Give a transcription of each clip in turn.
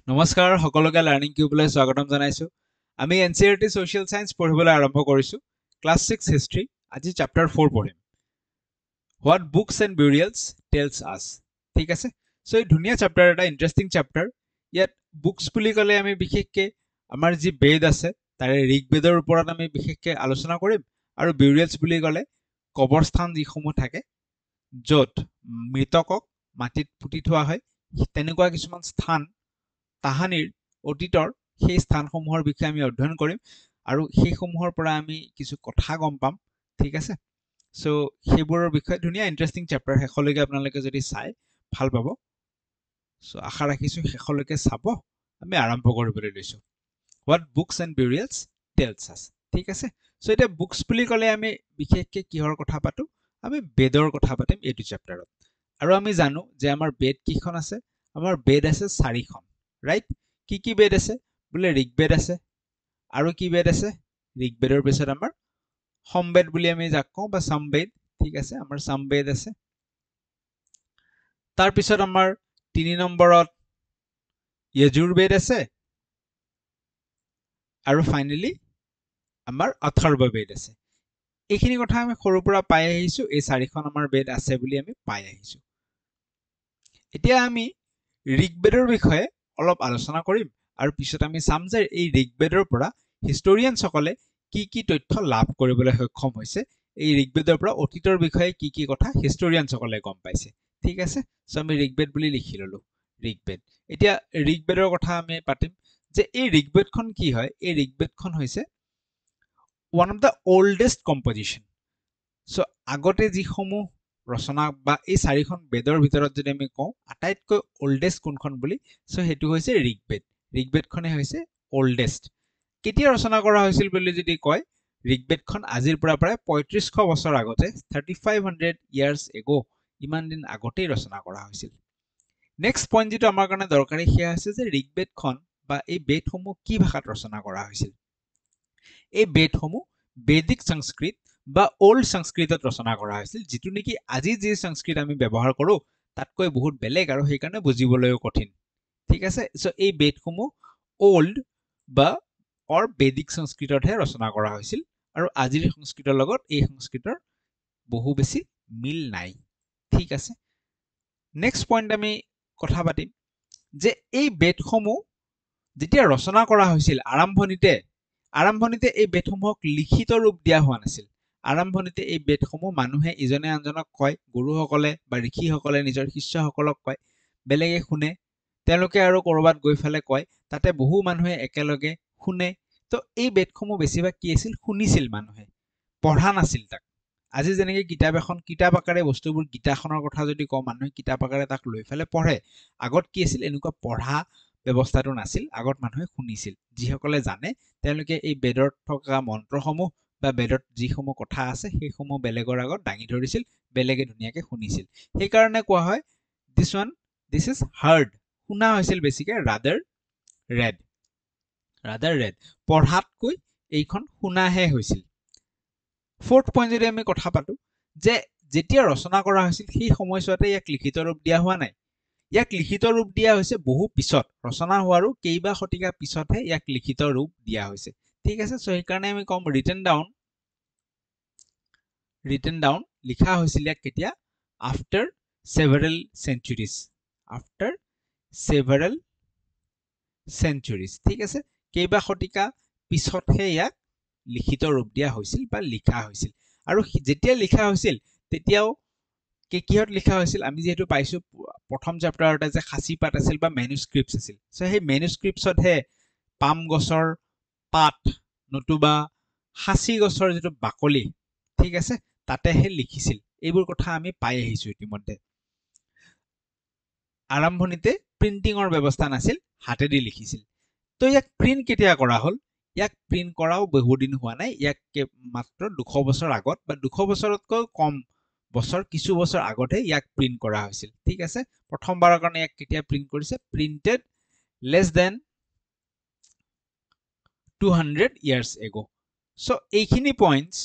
নমস্কাৰ সকলোকে লাৰ্নিং কিউবলৈ স্বাগতম জনাইছো আমি এনচিইআৰটি সোশ্যাল সায়েন্স পঢ়িবলৈ আৰম্ভ কৰিছো ক্লাস 6 হিষ্ট্ৰী আজি চেপ্টাৰ 4 পঢ়িম হোৱাট বুকস এণ্ড বিউৰিয়েলছ টেলছ আছ ঠিক আছে সো এই ধুনীয়া চেপ্টাৰ এটা ইন্টাৰেষ্টিং চেপ্টাৰ ইয়াত বুকস বুলি ক'লে আমি বিশেষকৈ আমাৰ যি বেদ আছে তাৰে ঋগবেদৰ ওপৰত আমি বিশেষকৈ আলোচনা কৰিম আৰু বিউৰিয়েলছ বুলি ক'লে কবৰস্থান যিসমূহ থাকে য'ত মৃতকক মাটিত পুতি থোৱা হয় তেনেকুৱা কিছুমান স্থান তাহানিৰ অতীতৰ সেই স্থানসমূহৰ বিষয়ে আমি অধ্যয়ন কৰিম আৰু সেইসমূহৰ পৰা আমি কিছু কথা গম পাম ঠিক আছে সো সেইবোৰৰ বিষয়ে ধুনীয়া ইন্টাৰেষ্টিং চেপ্টাৰ শেষলৈকে আপোনালোকে যদি চাই ভাল পাব সো আশা ৰাখিছো শেষলৈকে চাব আমি আৰম্ভ কৰিবলৈ লৈছো হোৱাট বুকস এণ্ড বিউৰিয়েলছ টেলছ আছ ঠিক আছে সো এটা বুকস বুলি ক'লে আমি বিশেষকৈ কিহৰ কথা পাতো আমি বেদৰ কথা পাতিম এইটো চেপ্টাৰত আৰু আমি জানো যে আমাৰ বেদ কিখন আছে আমাৰ বেদ আছে 4খন ৰাইট কি বেদ আছে বোলে ঋগবেদ আছে আৰু কি বেদ আছে ঋগবেদৰ পিছত আমাৰ সমবেদ বুলি আমি যাক কওঁ বা সামবেদ ঠিক আছে আমাৰ সামবেদ আছে তাৰ পিছত আমাৰ 3 নম্বৰত যজুৰ্বেদ আছে আৰু ফাইনালি আমাৰ অথৰ্ববেদ আছে এইখিনি কথা আমি সৰুৰ পৰা পাই আহিছো এই 4খন আমাৰ বেদ আছে বুলি আমি পাই আহিছো এতিয়া আমি ঋগবেদৰ বিষয়ে অলপ আলোচনা কৰিম আৰু পিছত আমি চাম যে এই ঋগবেদৰ পৰা হিষ্টৰিয়ানসকলে কি তথ্য লাভ কৰিবলৈ সক্ষম হৈছে এই ঋগবেদৰ পৰা অতীতৰ বিষয়ে কি কথা হিষ্টৰিয়ানসকলে গম পাইছে ঠিক আছে সো আমি ঋগবেদ বুলি লিখি ললো ঋগবেদ এতিয়া ঋগবেদৰ কথা আমি পাতিম যে এই ঋগবেদখন কি হয় এই ঋগবেদখন হৈছে one of the oldest composition so আগতে যিসমূহ ৰচনা বা এই 4খন বেদৰ ভিতৰত যদি আমি কওঁ আটাইতকৈ ওল্ডেষ্ট কোনখন বুলি সো হেতু হৈছে ঋগবেদ ঋগবেদখনে হৈছে ওল্ডেষ্ট কেতিয়া ৰচনা কৰা হৈছিল বুলি যদি কয় ঋগবেদখন আজিৰ পৰা প্ৰায় 3500 বছৰ আগতে 3500 ইয়াৰ্স এগো ইমান দিন আগতেই ৰচনা কৰা হৈছিল নেক্সট পইণ্ট যেটো আমাৰ কাৰণে দৰকাৰী সেয়া হৈছে যে ঋগবেদখন বা এই বেদসমূহ কি ভাষাত ৰচনা কৰা হৈছিল এই বেদসমূহ বৈদিক সংস্কৃত বা ওল্ড সংস্কৃতত ৰচনা কৰা হৈছিল যেটো নেকি আজি যি সংস্কৃত আমি ব্যৱহাৰ কৰো তাতকৈ বহুত বেলেগ আৰু সেই কাৰণে বুজিবলৈও কঠিন ঠিক আছে সো এই বেদসমূহ ওল্ড বা অৰ বৈদিক সংস্কৃততহে ৰচনা কৰা হৈছিল আৰু আজিৰ সংস্কৃতৰ লগত এই সংস্কৃতৰ বহু বেছি মিল নাই ঠিক আছে নেক্সট পইণ্ট আমি কথা পাতিম যে এই বেদসমূহ যেতিয়া ৰচনা কৰা হৈছিল আৰম্ভণিতে এই বেদসমূহক লিখিত ৰূপ দিয়া হোৱা নাছিল আৰম্ভণিতে এই বেদসমূহ মানুহে ইজনে আনজনক কয় গুৰুসকলে বা ঋষিসকলে নিজৰ শিষ্যসকলক কয় বেলেগে শুনে তেওঁলোকে আৰু কৰবাত গৈ ফেলে কয় তাতে বহু মানুহে একেলগে শুনে তো এই বেদসমূহ বেছিভাগ কি আছিল শুনিছিল মানুহে পঢ়া নাছিল তাক আজি যেনেকৈ কিতাপ আকাৰে বস্তুবোৰ গীতাখনৰ কথা যদি কওঁ মানুহে কিতাপ আকাৰে তাক লৈ ফেলে পঢ়ে আগত কি আছিল এনেকুৱা পঢ়া ব্যৱস্থাটো নাছিল আগত মানুহে শুনিছিল যিসকলে জানে তেওঁলোকে এই বেদত থকা মন্ত্ৰসমূহ বা বেদত যিসমূহ কথা আছে সেইসমূহ বেলেগৰ আগত দাঙি ধৰিছিল বেলেগে ধুনীয়াকে শুনিছিল সেই কাৰণে কোৱা হয় দিস ইজ হাৰ্ড শুনা হৈছিল বেছিকে ৰাদাৰ ৰেড পঢ়াতকৈ এইখন শুনাহে হৈছিল ফোৰ্থ পইণ্ট যদি আমি কথা পাতো যে যেতিয়া ৰচনা কৰা হৈছিল সেই সময়ছোৱাতে ইয়াক লিখিত ৰূপ দিয়া হোৱা নাই ইয়াক লিখিত ৰূপ দিয়া হৈছে বহু পিছত ৰচনা হোৱাৰো কেইবা শতিকা পিছতহে ইয়াক লিখিত ৰূপ দিয়া হৈছে ঠিক আছে সো সেই কাৰণে আমি কম ৰিটেন ডাউন লিখা হৈছিল ইয়াক কেতিয়া আফটাৰ সেভাৰেল চেঞ্চুৰিজ ঠিক আছে কেইবা শতিকা পিছতহে ইয়াক লিখিত ৰূপ দিয়া হৈছিল বা লিখা হৈছিল আৰু যেতিয়া লিখা হৈছিল তেতিয়াও কিহত লিখা হৈছিল আমি যেহেতু পাইছো প্ৰথম চেপ্টাৰতে যে খাচি পাত আছিল বা মেনুস্ক্ৰিপ্টছ আছিল সো সেই মেনুস্ক্ৰিপ্টছতহে পাম গছৰ পাত নতুবা খাচি গছৰ যেটো বাকলি ঠিক আছে তাতেহে লিখিছিল এইবোৰ কথা আমি পাই আহিছো ইতিমধ্যে আৰম্ভণিতে প্ৰিন্টিংৰ ব্যৱস্থা নাছিল হাতেদি লিখিছিল তো ইয়াক প্ৰিন্ট কেতিয়া কৰা হ'ল ইয়াক প্ৰিন্ট কৰাও বহুদিন হোৱা নাই ইয়াক মাত্ৰ 200 বছৰ আগত বা 200 বছৰতকৈ কম বছৰ কিছু বছৰ আগতে ইয়াক প্ৰিন্ট কৰা হৈছিল ঠিক আছে প্ৰথমবাৰৰ কাৰণে ইয়াক কেতিয়া প্ৰিন্ট কৰিছে printed less than 200 years ago so এইখিনি পইণ্টস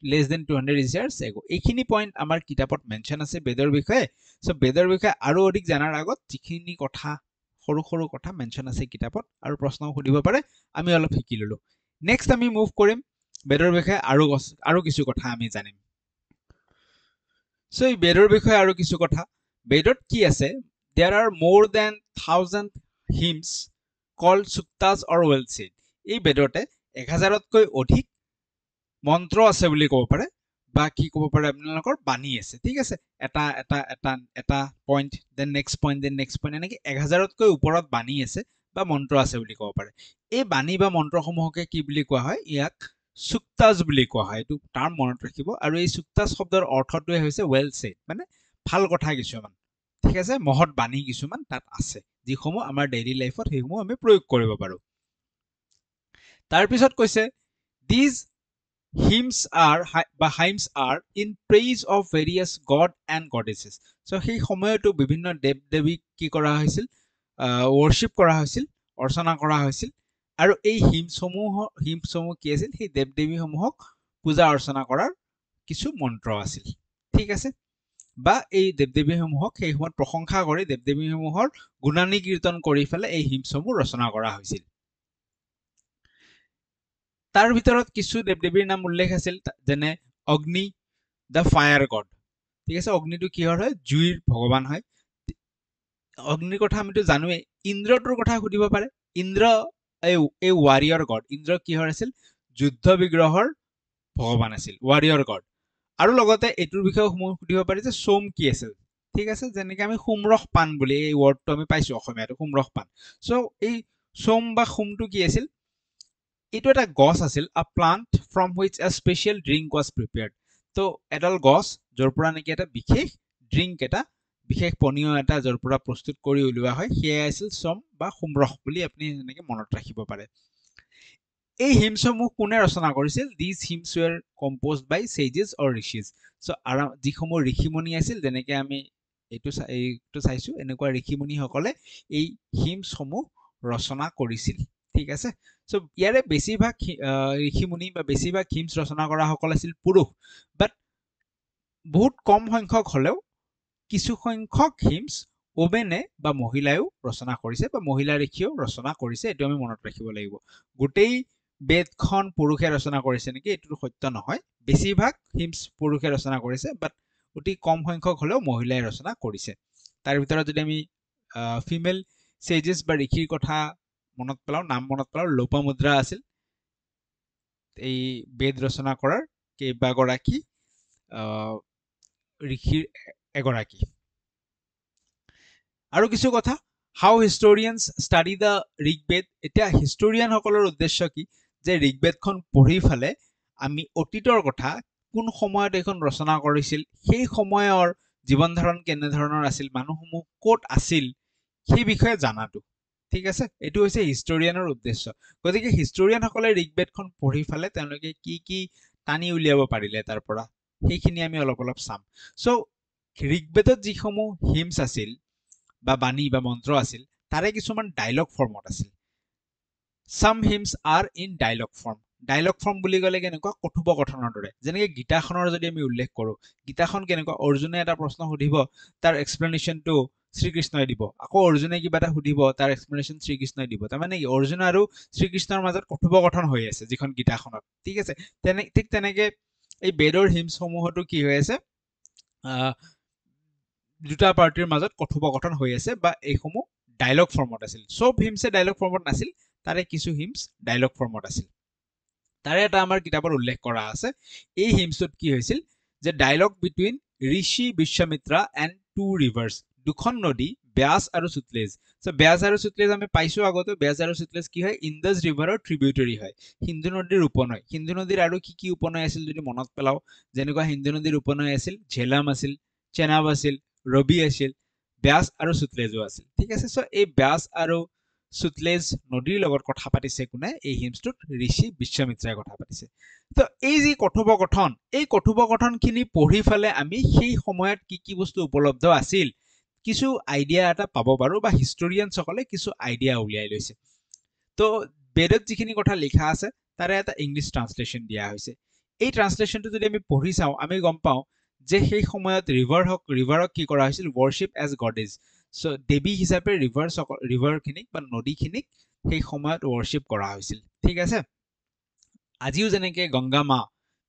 লেছ দেন 200 ইয়াৰ্স এগো এইখিনি পইণ্ট আমাৰ কিতাপত মেনশন আছে বেদৰ বিষয়ে সো বেদৰ বিষয়ে আৰু অধিক জানাৰ আগত যিখিনি কথা সৰু সৰু কথা মেনশন আছে কিতাপত আৰু প্ৰশ্ন সুধিব পাৰে আমি অলপ শিকি ললো নেক্সট আমি মুভ কৰিম বেদৰ বিষয়ে আৰু কিছু কথা আমি জানিম সো এই বেদৰ বিষয়ে আৰু কিছু কথা বেদত কি আছে there are more than 1000 hymns called suktas or well said এই বেদতে 1000তকৈ অধিক মন্ত্ৰ আছে বুলি ক'ব পাৰে বা কি ক'ব পাৰে আপোনালোকৰ বাণী আছে ঠিক আছে এটা পইণ্ট দেন নেক্সট পইণ্ট এনেকৈ 1000তকৈ ওপৰত বাণী আছে বা মন্ত্ৰ আছে বুলি ক'ব পাৰে এই বাণী বা মন্ত্ৰসমূহকে কি বুলি কোৱা হয় ইয়াক সুক্তাজ বুলি কোৱা হয় এইটো টাৰ্ম মনত ৰাখিব আৰু এই সুক্তাজ শব্দৰ অৰ্থটোৱে হৈছে ৱেল সেড মানে ভাল কথা কিছুমান ঠিক আছে মহৎ বাণী কিছুমান তাত আছে যিসমূহ আমাৰ ডেইলি লাইফত সেইসমূহ আমি প্ৰয়োগ কৰিব পাৰো তাৰ পিছত কৈছে these hymns are in praise of various god and goddesses so সেই সময়তো বিভিন্ন দেৱ দেৱীক কি কৰা হৈছিল worship কৰা হৈছিল অৰ্চনা কৰা হৈছিল আৰু এই হিমসমূহ কি আছিল সেই দেৱ দেৱীসমূহক পূজা অৰ্চনা কৰাৰ কিছু মন্ত্ৰ আছিল ঠিক আছে বা এই দেৱ দেৱীসমূহক সেই সময়ত প্ৰশংসা কৰি দেৱ দেৱীসমূহৰ গুণানী কীৰ্তন কৰি ফেলে এই হিমসমূহ ৰচনা কৰা হৈছিল তাৰ ভিতৰত কিছু দেৱ দেৱীৰ নাম উল্লেখ আছিল যেনে অগ্নি দা ফায়াৰ গড ঠিক আছে অগ্নিটো কিহৰ হয় জুইৰ ভগৱান হয় অগ্নিৰ কথা আমিতো জানোৱে ইন্দ্ৰটোৰ কথা সুধিব পাৰে ইন্দ্ৰ এই ৱাৰিয়ৰ গড ইন্দ্ৰ কিহৰ আছিল যুদ্ধ বিগ্ৰহৰ ভগৱান আছিল ৱাৰিয়ৰ গড আৰু লগতে এইটোৰ বিষয়ে সুধিব পাৰি যে সোম কি আছিল ঠিক আছে যেনেকৈ আমি সোমৰস পান বুলি এই ৱৰ্ডটো আমি পাইছো অসমীয়াটো সোমৰস পান সো এই সোম বা সোমটো কি আছিল এইটো এটা গছ আছিল a plant from which a special drink was prepared তো এডাল গছ যৰ পৰা নেকি এটা বিশেষ ড্ৰিংক এটা বিশেষ পনীয় এটা যৰ পৰা প্ৰস্তুত কৰি উলিওৱা হয় সেয়া আছিল সোম বা সোমৰস বুলি আপুনি এনেকৈ মনত ৰাখিব পাৰে এই হিমসমূহ কোনে ৰচনা কৰিছিল these hymns were composed by sages or rishis so যিসমূহ ঋষিমুনি আছিল যেনেকৈ আমি এইটো চাইছো এনেকুৱা ঋষিমুনি সকলে এই হিমসমূহ ৰচনা কৰিছিল ঠিক আছে সো ইয়াৰে বেছিভাগ ঋষিমুনি বা বেছিভাগ হিমছ ৰচনা কৰা সকল আছিল পুৰুষ বাট বহুত কম সংখ্যক হলেও কিছু সংখ্যক হিমছ ওমেনে বা মহিলায়ও ৰচনা কৰিছে বা মহিলা ঋষিও ৰচনা কৰিছে এটো আমি মনত ৰাখিব লাগিব গোটেই বেদখন পুৰুষে ৰচনা কৰিছে নেকি এটো সত্য নহয় বেছিভাগ হিমছ পুৰুষে ৰচনা কৰিছে বাট অতি কম সংখ্যক হলেও মহিলাই ৰচনা কৰিছে তাৰ ভিতৰত যদি আমি ফিমেল সেজেস বা ঋষিৰ কথা মনত পেলাও নাম মনত পেলাও লোপামুদ্ৰা আছিল এই বেদ ৰচনা কৰাৰ কেইবাগৰাকী ঋষিৰ এগৰাকী আৰু কিছু কথা হাউ হিষ্টৰিয়ানছ ষ্টাডি দ্য ঋগবেদ এতিয়া হিষ্টৰিয়ান সকলৰ উদ্দেশ্য কি যে ঋগবেদখন পঢ়ি ফালে আমি অতীতৰ কথা কোন সময়ত এখন ৰচনা কৰিছিল সেই সময়ৰ জীৱন ধাৰণ কেনে ধৰণৰ আছিল মানুহসমূহ ক'ত আছিল সেই বিষয়ে জানাটো ঠিক আছে এটো হৈছে হিষ্টৰিয়ানৰ উদ্দেশ্য গতিকে হিষ্টৰিয়ান সকলে ঋগবেদখন পঢ়ি ফালে তেওঁলোকে কি টানি উলিয়াব পাৰিলে তাৰ পৰা সেইখিনি আমি অলপ চাম সো ঋগবেদত যিসমূহ হিমছ আছিল বা বাণী বা মন্ত্ৰ আছিল তাৰে কিছুমান ডায়লগ ফৰ্মত আছিল some hymns are in dialogue form বুলি গলে কেনেকুৱা কথোপকথনৰ দৰে যেনেকৈ গীতাখনৰ যদি আমি উল্লেখ কৰো গীতাখন কেনেকুৱা অৰ্জুনে এটা প্ৰশ্ন সুধিব তাৰ এক্সপ্লেনেশনটো শ্ৰীকৃষ্ণই দিব আকৌ অৰ্জুনে কিবা এটা সুধিব তাৰ এক্সপ্লেনেশন শ্ৰীকৃষ্ণই দিব তাৰ মানে অৰ্জুন আৰু শ্ৰীকৃষ্ণৰ মাজত কথোপকথন হৈ আছে যিখন গীতাখনত ঠিক আছে ঠিক তেনেকৈ এই বেদৰ হিমছ সমূহতো কি হৈ আছে দুটা পাৰ্টিৰ মাজত কথোপকথন হৈ আছে বা এইসমূহ ডায়লগ ফৰ্মত আছিল সব হিমছে ডায়লগ ফৰ্মত নাছিল তাৰে কিছু হিমছ ডায়লগ ফৰ্মত আছিল তাৰে এটা আমাৰ কিতাপৰ উল্লেখ কৰা আছে এই হিমছত কি হৈছিল যে dialogue between Rishi Vishwamitra and two rivers দুখন নদী ব্যাস আৰু সুতলেজ সো ব্যাস আৰু সুতলেজ আমি পাইছো আগতে ব্যাস আৰু সুতলেজ কি হয় ইন্দাস ৰিভাৰৰ ট্ৰিবিউটাৰি হয় সিন্ধু নদীৰ উপনৈ সিন্ধু নদীৰ আৰু কি উপনৈ আছিল যদি মনত পেলাও যেনেকুৱা সিন্ধু নদীৰ উপনৈ আছিল ঝেলাম আছিল চেনাব আছিল ৰবি আছিল ব্যাস আৰু সুতলেজো আছিল ঠিক আছে সো এই ব্যাস আৰু সুতলেজ নদীৰ লগত কথা পাতিছে কোনে এই হিমছটোত ঋষি বিশ্বমিত্ৰাই কথা পাতিছে তো এই যে কথোপকথন এই কথোপকথনখিনি পঢ়ি ফালে আমি সেই সময়ত কি বস্তু উপলব্ধ আছিল কিছু আইডিয়া এটা পাব পাৰো বা হিষ্টৰিয়ান সকলে কিছু আইডিয়া উলিয়াই লৈছে তো বেদত যিখিনি কথা লিখা আছে তাৰে এটা ইংলিছ ট্ৰান্সলেচন দিয়া হৈছে এই ট্ৰান্সলেচনটো যদি আমি পঢ়ি চাও আমি গম পাও যে সেই সময়ত ৰিভাৰক কি কৰা হৈছিল worship as goddess সো দেৱী হিচাপে ৰিভাৰখিনিক বা নদীখিনিক সেই সময়ত ৱৰ্শ্বিপ কৰা হৈছিল ঠিক আছে আজিও যেনেকৈ গংগা মা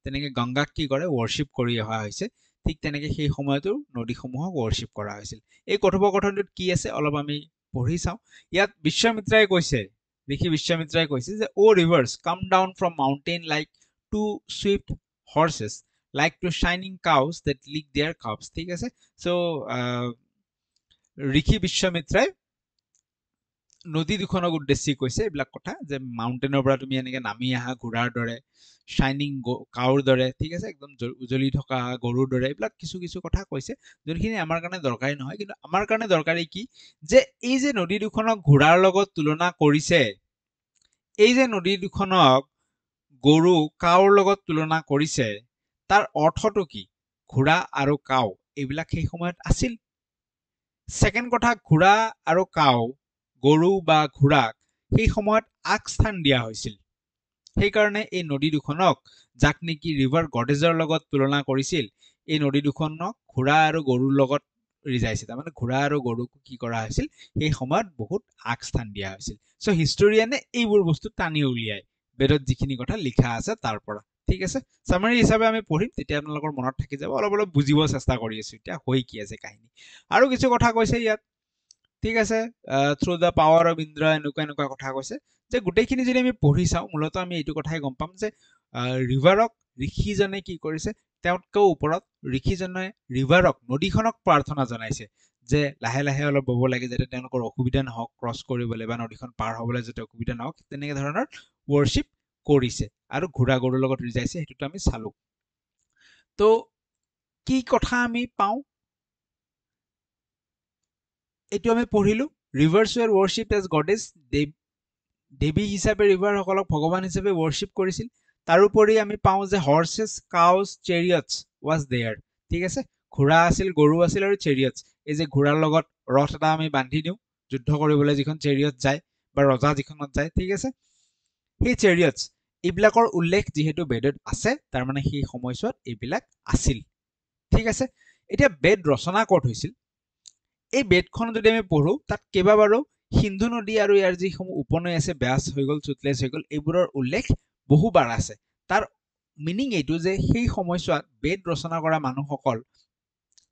তেনেকৈ গংগাক কি কৰে ৱৰ্শ্বিপ কৰি অহা হৈছে ঠিক তেনেকৈ সেই সময়তো নদীসমূহক ৱৰ্শ্বিপ কৰা হৈছিল এই কথোপকথনটোত কি আছে অলপ আমি পঢ়ি চাওঁ ইয়াত বিশ্বমিত্ৰাই কৈছে ঋষি বিশ্বমিত্ৰাই কৈছে যে a rivers come down from mountain like two swift horses like to shining cows that lick their cubs ঠিক আছে so ঋষি বিশ্বমিত্ৰাই নদী দুখনক উদ্দেশ্যি কৈছে এইবিলাক কথা যে মাউণ্টেইনৰ পৰা তুমি এনেকৈ নামি আহা ঘোঁৰাৰ দৰে শাইনিং কাউৰ দৰে ঠিক আছে একদম উজলি থকা গৰুৰ দৰে এইবিলাক কিছু কিছু কথা কৈছে যোনখিনি আমাৰ কাৰণে দৰকাৰী নহয় কিন্তু আমাৰ কাৰণে দৰকাৰী কি যে এই যে নদী দুখনক ঘোঁৰাৰ লগত তুলনা কৰিছে এই যে নদী দুখনক গৰু কাউৰ লগত তুলনা কৰিছে তাৰ অৰ্থটো কি ঘোঁৰা আৰু কাউ এইবিলাক সেই সময়ত আছিল সেকেন্ড কথা ঘোঁৰা আৰু কাউ গৰু বা ঘোঁৰাক সেই সময়ত আগস্থান দিয়া হৈছিল সেইকাৰণে এই নদী দুখনক যাক নেকি ৰিভাৰ গডেজৰ লগত তুলনা কৰিছিল এই নদী দুখনক ঘোঁৰা আৰু গৰুৰ লগত ৰিজাইছিল তাৰমানে ঘোঁৰা আৰু গৰুক কি কৰা হৈছিল সেই সময়ত বহুত আগস্থান দিয়া হৈছিল সো হিষ্টৰিয়ানে এইবোৰ বস্তু টানি উলিয়ায় বেদত যিখিনি কথা লিখা আছে তাৰ পৰা ঠিক আছে সামাৰী হিচাপে আমি পঢ়িম তেতিয়া আপোনালোকৰ মনত থাকি যাব অলপ অলপ বুজিব চেষ্টা কৰি আছো এতিয়া হৈ কি আছে কাহিনী আৰু কিছু কথা কৈছে ইয়াত ঠিক আছে through the power of Indra এনেকুৱা কথা কৈছে যে গোটেইখিনি যদি আমি পঢ়ি চাওঁ মূলত আমি এইটো কথাই গম পাম যে ৰিভাৰক ঋষিজনে কি কৰিছে তেওঁতকৈ ওপৰত ঋষিজনে ৰিভাৰক নদীখনক প্ৰাৰ্থনা জনাইছে যে লাহে লাহে অলপ বব লাগে যাতে তেওঁলোকৰ অসুবিধা নহওক ক্ৰছ কৰিবলৈ বা নদীখন পাৰ হ'বলৈ যাতে অসুবিধা নহওক তেনেকৈ ধৰণৰ ৱৰ্শ্বিপ কৰিছে আৰু ঘোঁৰা গৰুৰ লগত ৰিজাইছে সেইটোতো আমি চালো তো কি কথা আমি পাওঁ এইটো আমি পঢ়িলো ৰিভাৰ্ছ ৱেৰ ৱৰ্শ্বিপ এজ গডেছ দেৱী হিচাপে ৰিভাৰসকলক ভগৱান হিচাপে ৱৰ্শ্বিপ কৰিছিল তাৰোপৰি আমি পাওঁ যে হৰ্চেছ কাউজ চেৰিয়টছ ৱাজ দেয়াৰ ঠিক আছে ঘোঁৰা আছিল গৰু আছিল আৰু চেৰিয়টছ এই যে ঘোঁৰাৰ লগত ৰথ এটা আমি বান্ধি দিওঁ যুদ্ধ কৰিবলৈ যিখন চেৰিয়ট যায় বা ৰজা যিখনত যায় ঠিক আছে সেই চেৰিয়টছ এইবিলাকৰ উল্লেখ যিহেতু বেদত আছে তাৰ মানে সেই সময়ছোৱাত এইবিলাক আছিল ঠিক আছে এতিয়া বেদ ৰচনা ক'ত হৈছিল এই বেদখন যদি আমি পঢ়ো তাত কেইবাবাৰো সিন্ধু নদী আৰু ইয়াৰ যিসমূহ উপনৈ আছে ব্যাস হৈ গ'ল চুটলেছ হৈ গ'ল এইবোৰৰ উল্লেখ বহুবাৰ আছে তাৰ মিনিং এইটো যে সেই সময়ছোৱাত বেদ ৰচনা কৰা মানুহসকল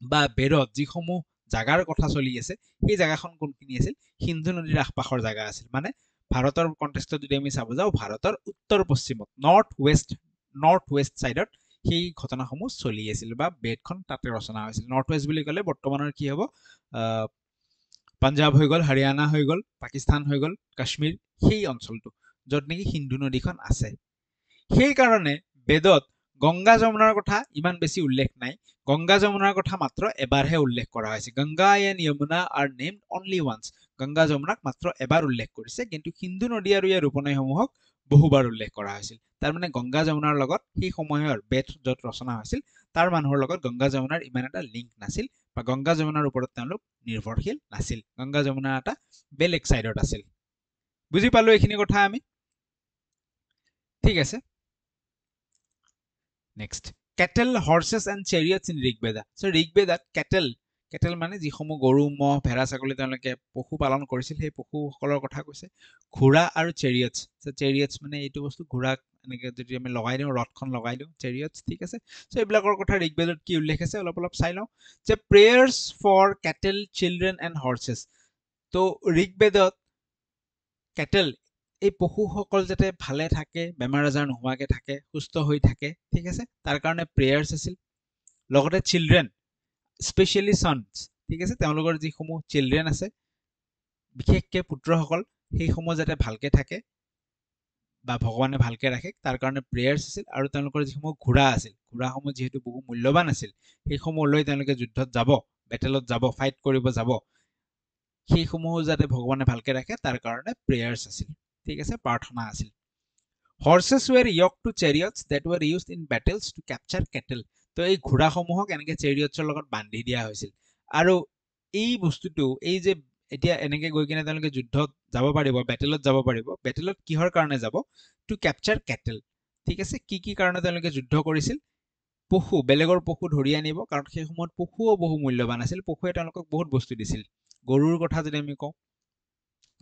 বা বেদত যিসমূহ জাগাৰ কথা চলি আছে সেই জাগাখন কোনখিনি আছিল সিন্ধু নদীৰ আশপাশৰ জাগা আছিল মানে ভাৰতৰ কণ্টেক্সটত যদি আমি চাব যাওঁ ভাৰতৰ উত্তৰ পশ্চিমত নৰ্থ ৱেষ্ট সাইডত সেই ঘটনাসমূহ চলি আছিল বা বেদখন তাতে ৰচনা হৈছিল নৰ্থ ৱেষ্ট বুলি ক'লে বৰ্তমানৰ কি হ'ব পাঞ্জাব হৈ গ'ল হাৰিয়ানা হৈ গ'ল পাকিস্তান হৈ গ'ল কাশ্মীৰ সেই অঞ্চলটো য'ত নেকি সিন্ধু নদীখন আছে সেইকাৰণে বেদত গংগা যমুনাৰ কথা ইমান বেছি উল্লেখ নাই গংগা যমুনাৰ কথা মাত্ৰ এবাৰহে উল্লেখ কৰা হৈছে Ganga and Yamuna are named only once Ganga যমুনাক মাত্ৰ এবাৰ উল্লেখ কৰিছে কিন্তু সিন্ধু নদী আৰু ইয়াৰ উপনৈসমূহক বহুবাৰ উল্লেখ কৰা হৈছিল তাৰ মানে গংগা যমুনাৰ লগত সেই সময়ৰ বেদ য'ত ৰচনা হৈছিল তাৰ মানুহৰ লগত গংগা যমুনাৰ ইমান এটা লিংক নাছিল বা গংগা যমুনাৰ ওপৰত তেওঁলোক নিৰ্ভৰশীল নাছিল গংগা যমুনা এটা বেলেগ সাইডত আছিল বুজি পালো এইখিনি কথা আমি ঠিক আছে next cattle horses and chariots in Rigveda so ঋগবেদাত কেটেল মানে যিসমূহ গৰু মহ ভেড়া ছাগলী তেওঁলোকে পশুপালন কৰিছিল সেই পশুসকলৰ কথা কৈছে ঘোঁৰা আৰু চেৰিয়টছ মানে এইটো বস্তু ঘোঁৰাক এনেকৈ যদি আমি লগাই দিওঁ ৰথখন লগাই দিওঁ চেৰিয়টছ ঠিক আছে সো এইবিলাকৰ কথা ঋগবেদত কি উল্লেখ আছে অলপ অলপ চাই লওঁ যে প্ৰেয়াৰ্ছ for kettle children and horses তো ঋগবেদত কেটেল এই পশুসকল যাতে ভালে থাকে বেমাৰ আজাৰ নোহোৱাকৈ থাকে সুস্থ হৈ থাকে ঠিক আছে তাৰ কাৰণে প্ৰেয়াৰ্ছ আছিল লগতে চিলড্ৰেন স্পেচিয়েলি সন্স ঠিক আছে তেওঁলোকৰ যিসমূহ চিলড্ৰেন আছে বিশেষকৈ পুত্ৰসকল সেইসমূহ যাতে ভালকৈ থাকে বা ভগৱানে ভালকৈ ৰাখে তাৰ কাৰণে প্ৰেয়াৰ্ছ আছিল আৰু তেওঁলোকৰ যিসমূহ ঘোঁৰা আছিল ঘোঁৰাসমূহ যিহেতু বহু মূল্যৱান আছিল সেইসমূহ লৈ তেওঁলোকে যুদ্ধত যাব বেটেলত যাব ফাইট কৰিব যাব সেইসমূহ যাতে ভগৱানে ভালকৈ ৰাখে তাৰ কাৰণে প্ৰেয়াৰ্ছ আছিল ঠিক আছে প্ৰাৰ্থনা আছিল horses were yoke to chariots that were used in battles to capture cattle তো এই ঘোঁৰাসমূহক এনেকৈ চেৰিয়টছৰ লগত বান্ধি দিয়া হৈছিল আৰু এই বস্তুটো এই যে এতিয়া এনেকৈ গৈ কিনে তেওঁলোকে যুদ্ধত যাব পাৰিব বেটেলত যাব পাৰিব বেটেলত কিহৰ কাৰণে যাব টু কেপচাৰ কেটেল ঠিক আছে কি কাৰণে তেওঁলোকে যুদ্ধ কৰিছিল পশু বেলেগৰ পশু ধৰি আনিব কাৰণ সেই সময়ত পশুও বহু মূল্যৱান আছিল পশুৱে তেওঁলোকক বহুত বস্তু দিছিল গৰুৰ কথা যদি আমি কওঁ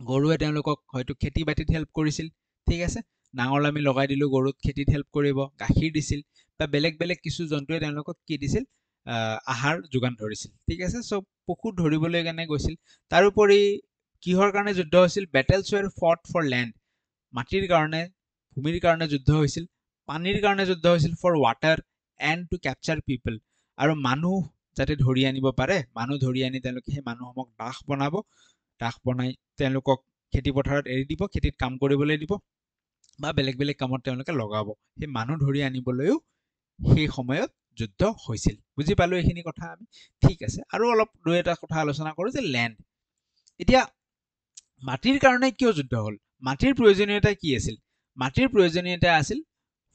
গৰুৱে তেওঁলোকক হয়তো খেতি বাতিত হেল্প কৰিছিল ঠিক আছে নাঙল আমি লগাই দিলো গৰুত খেতিত হেল্প কৰিব গাখীৰ দিছিল বা বেলেগ বেলেগ কিছু জন্তুৱে তেওঁলোকক কি দিছিল আহাৰ যোগান ধৰিছিল ঠিক আছে সো পশু ধৰিবলৈ কাৰণে গৈছিল তাৰোপৰি কিহৰ কাৰণে যুদ্ধ হৈছিল বেটেলছ ৱেৰ ফট ফৰ লেণ্ড মাটিৰ কাৰণে ভূমিৰ কাৰণে যুদ্ধ হৈছিল পানীৰ কাৰণে যুদ্ধ হৈছিল for water and to capture people আৰু মানুহ যাতে ধৰি আনিব পাৰে মানুহ ধৰি আনি তেওঁলোকে সেই মানুহসমূহক দাস বনাব দাস বনাই তেওঁলোকক খেতি পথাৰত এৰি দিব খেতিত কাম কৰিবলৈ দিব বা বেলেগ বেলেগ কামত তেওঁলোকে লগাব সেই মানুহ ধৰি আনিবলৈও সেই সময়ত যুদ্ধ হৈছিল বুজি পালো এইখিনি কথা আমি ঠিক আছে আৰু অলপ দুই এটা কথা আলোচনা কৰো যে ল্যান্ড এতিয়া মাটিৰ কাৰণে কিয় যুদ্ধ হ'ল মাটিৰ প্ৰয়োজনীয়তা কি আছিল মাটিৰ প্ৰয়োজনীয়তা আছিল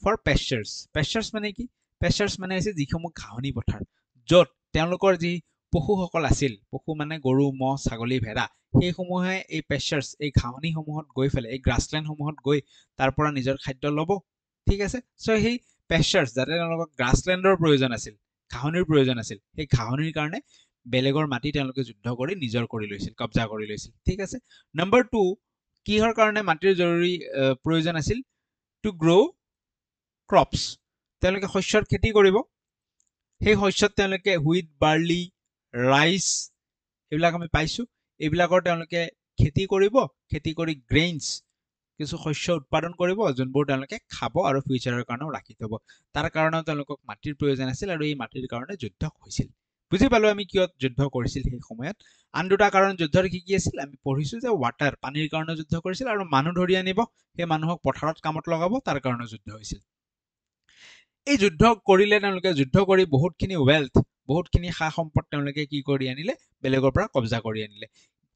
ফৰ পেশ্চাৰ্ছ পেশ্চাৰ্ছ মানে কি পেশ্চাৰ্ছ মানে হৈছে যিসমূহ ঘাঁহনি পথাৰ য'ত তেওঁলোকৰ যি পশুসকল আছিল পশু মানে গৰু ম'হ ছাগলী ভেড়া সেইসমূহে এই পেশ্চাৰ্ছ এই ঘাঁহনিসমূহত গৈ ফেলে এই গ্ৰাছলেণ্ডসমূহত গৈ তাৰ পৰা নিজৰ খাদ্য ল'ব ঠিক আছে সো সেই পেশ্চাৰ্ছ যাতে তেওঁলোকক গ্ৰাছলেণ্ডৰ প্ৰয়োজন আছিল ঘাঁহনিৰ প্ৰয়োজন আছিল সেই ঘাঁহনিৰ কাৰণে বেলেগৰ মাটি তেওঁলোকে যুদ্ধ কৰি নিজৰ কৰি লৈছিল কব্জা কৰি লৈছিল ঠিক আছে নম্বৰ 2 কিহৰ কাৰণে মাটিৰ জৰুৰী প্ৰয়োজন আছিল টু গ্ৰো ক্ৰপছ তেওঁলোকে শস্যৰ খেতি কৰিব সেই শস্যত তেওঁলোকে হুইট বাৰ্লি ৰাইচ এইবিলাক আমি পাইছো এইবিলাকৰ তেওঁলোকে খেতি কৰিব খেতি কৰি গ্ৰেইনছ কিছু শস্য উৎপাদন কৰিব যোনবোৰ তেওঁলোকে খাব আৰু ফিউচাৰৰ কাৰণেও ৰাখি থব তাৰ কাৰণেও তেওঁলোকক মাটিৰ প্ৰয়োজন আছিল আৰু এই মাটিৰ কাৰণে যুদ্ধ হৈছিল বুজি পালো আমি কিয় যুদ্ধ কৰিছিল সেই সময়ত আন দুটা কাৰণ যুদ্ধৰ কি কি আছিল আমি পঢ়িছো যে ৱাটাৰ পানীৰ কাৰণে যুদ্ধ কৰিছিল আৰু মানুহ ধৰি আনিব সেই মানুহক পথাৰত কামত লগাব তাৰ কাৰণে যুদ্ধ হৈছিল এই যুদ্ধ কৰিলে তেওঁলোকে যুদ্ধ কৰি বহুতখিনি ৱেলথ বহুতখিনি সা সম্পদ তেওঁলোকে কি কৰি আনিলে বেলেগৰ পৰা কব্জা কৰি আনিলে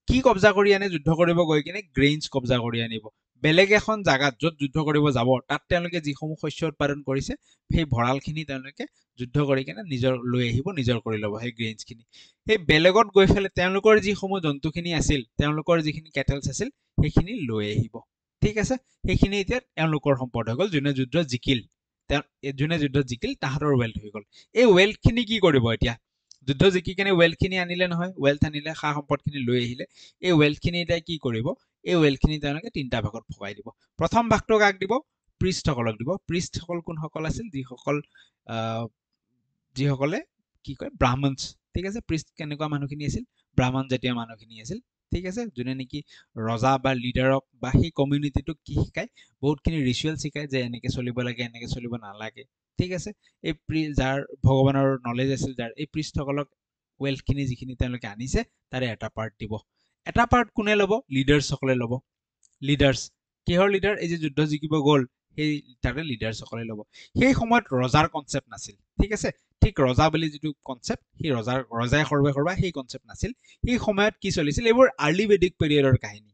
কি কব্জা কৰি আনে যুদ্ধ কৰিব গৈ কিনে গ্ৰেইনছ কব্জা কৰি আনিব বেলেগ এখন জাগাত য'ত যুদ্ধ কৰিব যাব তাত তেওঁলোকে যিসমূহ শস্য উৎপাদন কৰিছে সেই ভঁৰালখিনি তেওঁলোকে যুদ্ধ কৰি কিনে নিজৰ লৈ আহিব নিজৰ কৰি ল'ব সেই গ্ৰেইনছখিনি সেই বেলেগত গৈ ফেলে তেওঁলোকৰ যিসমূহ জন্তুখিনি আছিল তেওঁলোকৰ যিখিনি কেটেলছ আছিল সেইখিনি লৈ আহিব ঠিক আছে সেইখিনি এতিয়া তেওঁলোকৰ সম্পদ হৈ গ'ল যোনে যুদ্ধ জিকিল যোনে যুদ্ধ জিকিল তাহাঁতৰ ৱেলথ হৈ গ'ল এই ৱেলথখিনি কি কৰিব এতিয়া যুদ্ধ জিকি কিনে ৱেলথখিনি আনিলে নহয় ৱেলথ আনিলে সা সম্পদখিনি লৈ আহিলে এই ৱেলথখিনি এতিয়া কি কৰিব এই ৱেলথখিনি তেওঁলোকে তিনিটা ভাগত ভগাই দিব প্ৰথম ভাগটো কাক দিব প্ৰিষ্টসকলক দিব প্ৰিষ্টসকল কোনসকল আছিল যিসকলে কি কয় ব্ৰাহ্মণছ ঠিক আছে প্ৰিষ্ট কেনেকুৱা মানুহখিনি আছিল ব্ৰাহ্মণ জাতীয় মানুহখিনি আছিল ঠিক আছে যোনে নেকি ৰজা বা লিডাৰক বা সেই কমিউনিটিটোক কি শিকায় বহুতখিনি ৰিচুৱেল শিকায় যে এনেকে চলিব লাগে এনেকে চলিব নালাগে ঠিক আছে এই যাৰ ভগৱানৰ নলেজ আছিল যাৰ এই প্ৰিষ্টসকলক ৱেলথখিনি যিখিনি তেওঁলোকে আনিছে তাৰে এটা পাৰ্ট দিব এটা পাৰ্ট কোনে ল'ব লিডাৰ্ছসকলে ল'ব লিডাৰ্ছ কিহৰ লিডাৰ এই যে যুদ্ধ জিকিব গ'ল সেই তাৰে লিডাৰ্ছসকলে ল'ব সেই সময়ত ৰজাৰ কনচেপ্ট নাছিল ঠিক আছে ঠিক ৰজা বুলি যিটো কনচেপ্ট সেই ৰজাই সৰ্বে সৰ্বা সেই কনচেপ্ট নাছিল সেই সময়ত কি চলিছিল এইবোৰ আৰ্লি বেদিক পিৰিয়ডৰ কাহিনী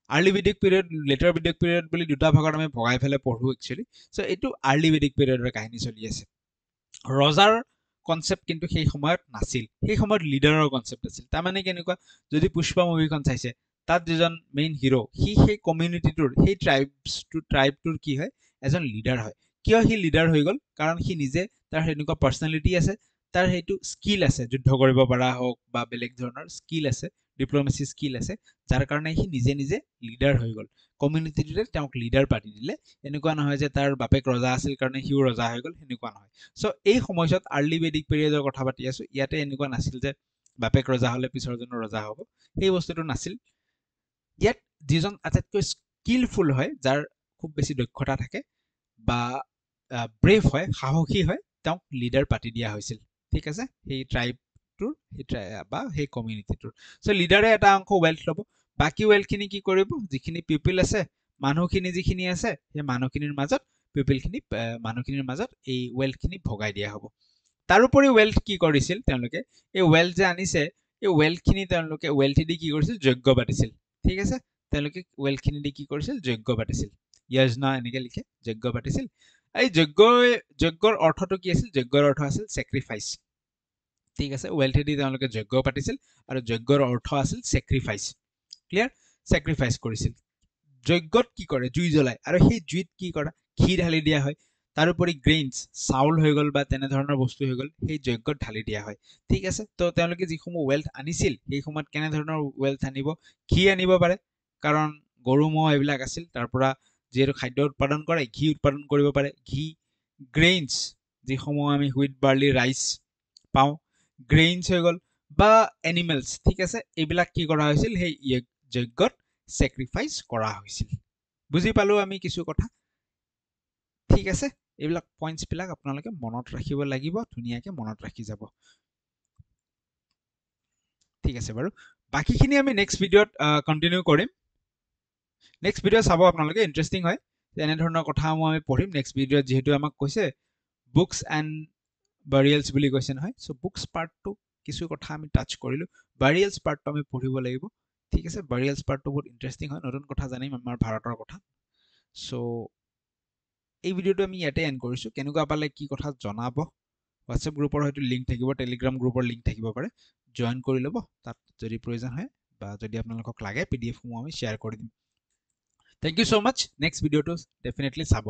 আৰ্লি বেদিক পিৰিয়ড লেটাৰ বেদিক পিৰিয়ড বুলি দুটা ভাগত আমি ভগাই ফেলে পঢ়ো একচুৱেলি সো এইটো আৰ্লি বেদিক পিৰিয়ডৰ কাহিনী চলি আছে ৰজাৰ কনচেপ্ট কিন্তু সেই সময়ত নাছিল সেই সময়ত লিডাৰৰ কনচেপ্ট আছিল তাৰমানে কেনেকুৱা যদি পুষ্পা মুভিখন চাইছে তাত যিজন মেইন হিৰো সি সেই কমিউনিটিটোৰ সেই ট্ৰাইবটোৰ কি হয় এজন লিডাৰ হয় কিয় সি লিডাৰ হৈ গ'ল কাৰণ সি নিজে তাৰ সেনেকুৱা পাৰ্চনেলিটি আছে তাৰ সেইটো স্কিল আছে যুদ্ধ কৰিব পৰা হওক বা বেলেগ ধৰণৰ স্কিল আছে ডিপ্ল'মেচি স্কিল আছে যাৰ কাৰণে সি নিজে নিজে লিডাৰ হৈ গ'ল কমিউনিটিটোতে তেওঁক লিডাৰ পাতি দিলে এনেকুৱা নহয় যে তাৰ বাপেক ৰজা আছিল কাৰণে সিও ৰজা হৈ গ'ল সেনেকুৱা নহয় সো এই সময়ত আৰ্লি বেদিক পিৰিয়ডৰ কথা পাতি আছো ইয়াতে এনেকুৱা নাছিল যে বাপেক ৰজা হলে পিছৰজনৰ ৰজা হ'ব সেই বস্তুটো নাছিল ইয়াত যিজন আটাইতকৈ স্কিলফুল হয় যাৰ খুব বেছি দক্ষতা থাকে বা ব্ৰেভ হয় সাহসী হয় তেওঁক লিডাৰ পাতি দিয়া হৈছিল ঠিক আছে সেই ট্ৰাইবটোৰ বা সেই কমিউনিটিটোৰ সো লিডাৰে এটা অংশ ৱেলথ ল'ব বাকি ৱেলথখিনি কি কৰিব যিখিনি পিপল আছে মানুহখিনি যিখিনি আছে সেই মানুহখিনিৰ মাজত এই ৱেলথখিনি ভগাই দিয়া হ'ব তাৰোপৰি ৱেলথ কি কৰিছিল তেওঁলোকে এই ৱেলথ যে আনিছে এই ৱেলথখিনি তেওঁলোকে ৱেলথেদি কি কৰিছিল যজ্ঞ পাতিছিল ঠিক আছে তেওঁলোকে ৱেলথখিনি দি কি কৰিছিল যজ্ঞ পাতিছিল য়জ্ঞ এনেকে লিখে যজ্ঞ পাতিছিল এই যজ্ঞৰ অৰ্থটো কি আছিল যজ্ঞৰ অৰ্থ আছিল চেক্ৰিফাইচ ঠিক আছে ৱেলথেদি তেওঁলোকে যজ্ঞ পাতিছিল আৰু যজ্ঞৰ অৰ্থ আছিল চেক্ৰিফাইচ ক্লিয়াৰ চেক্ৰিফাইচ কৰিছিল যজ্ঞত কি কৰে জুই জ্বলাই আৰু সেই জুইত কি কৰা ঘি ঢালি দিয়া হয় তাৰোপৰি গ্ৰেইনছ চাউল হৈ গ'ল বা তেনে ধৰণৰ বস্তু হৈ গ'ল সেই যজ্ঞত ঢালি দিয়া হয় ঠিক আছে তো তেওঁলোকে যিসমূহ ৱেলথ আনিছিল সেই সময়ত কেনে ধৰণৰ ৱেলথ আনিব ঘি আনিব পাৰে কাৰণ গৰু ম'হ এইবিলাক আছিল তাৰ পৰা যিহেতু খাদ্য উৎপাদন কৰে ঘি উৎপাদন কৰিব পাৰে ঘি গ্ৰেইনছ যিসমূহ আমি হুইট বাৰ্লি ৰাইচ পাওঁ গ্ৰেইনছ হৈ গ'ল বা এনিমেলছ ঠিক আছে এইবিলাক কি কৰা হৈছিল সেই যজ্ঞত চেক্ৰিফাইচ কৰা হৈছিল বুজি পালো আমি কিছু কথা ঠিক আছে এইবিলাক পইণ্টছ বিলাক আপোনালোকে মনত ৰাখিব লাগিব ধুনীয়াকে মনত ৰাখি যাব ঠিক আছে বাৰু বাকিখিনি আমি নেক্সট ভিডিঅ'ত কন্টিনিউ কৰিম নেক্সট ভিডিঅ' চাব আপোনালোকে ইণ্টাৰেষ্টিং হয় তেনে ধৰণৰ কথাসমূহ আমি পঢ়িম নেক্সট ভিডিঅ'ত যিহেতু আমাক কৈছে বুকছ এণ্ড বাৰিয়েলছ বুলি কৈছে নহয় সো বুকছ পাৰ্টটো কিছু কথা আমি টাচ কৰিলো বাৰিয়েলছ পাৰ্টটো আমি পঢ়িব লাগিব ঠিক আছে বাৰিয়েলছ পাৰ্টটো বহুত ইণ্টাৰেষ্টিং হয় নতুন কথা জানিম আমাৰ ভাৰতৰ কথা সো এই ভিডিঅ'টো আমি ইয়াতে এণ্ড কৰিছোঁ কেনেকুৱা পালে কি কথা জনাব হোৱাটছএপ গ্ৰুপৰ হয়তো লিংক থাকিব টেলিগ্ৰাম গ্ৰুপৰ লিংক থাকিব পাৰে জইন কৰি ল'ব তাত যদি প্ৰয়োজন হয় বা যদি আপোনালোকক লাগে PDF সমূহ আমি শ্বেয়াৰ কৰি দিম থেংক ইউ সো মাচ নেক্সট ভিডিঅ'টো ডেফিনেটলি চাব